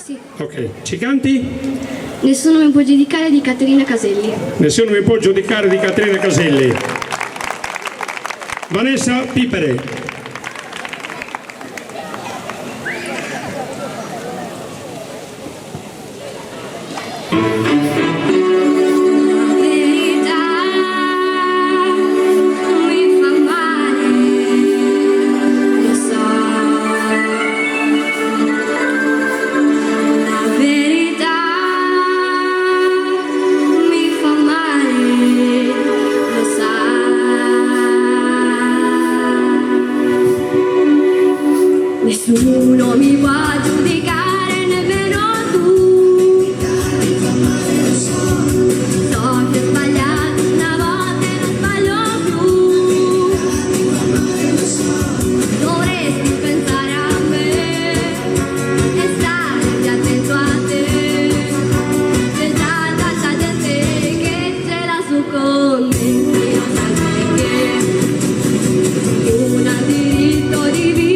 Sì. Ok, ci canti? Nessuno mi può giudicare di Caterina Caselli. Nessuno mi può giudicare di Caterina Caselli. Vanessa Pipere. Nessuno mi può giudicare, nemmeno tu. So che ho sbagliato una volta e non sbaglio più. Dovresti pensare a me e stare più attento a te. C'è già tanta gente che ce l'ha su con me, io non so perché. Non ha diritto di vivere.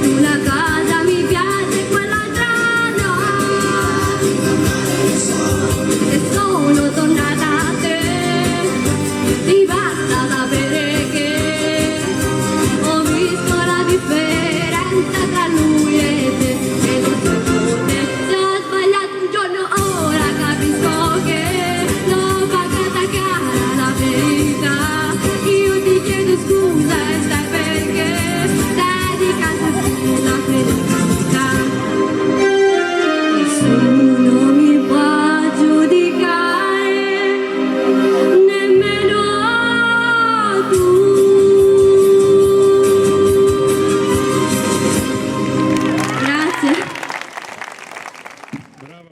Una cosa mi piace, quell'altra no. E sono tornata a te, ti basta sapere che ho visto la differenza tra lui e te. E non so come, se ho sbagliato un giorno ora capisco che l'ho pagata cara la verità. Io ti chiedo scusa e sai perché. Una felicità, nessuno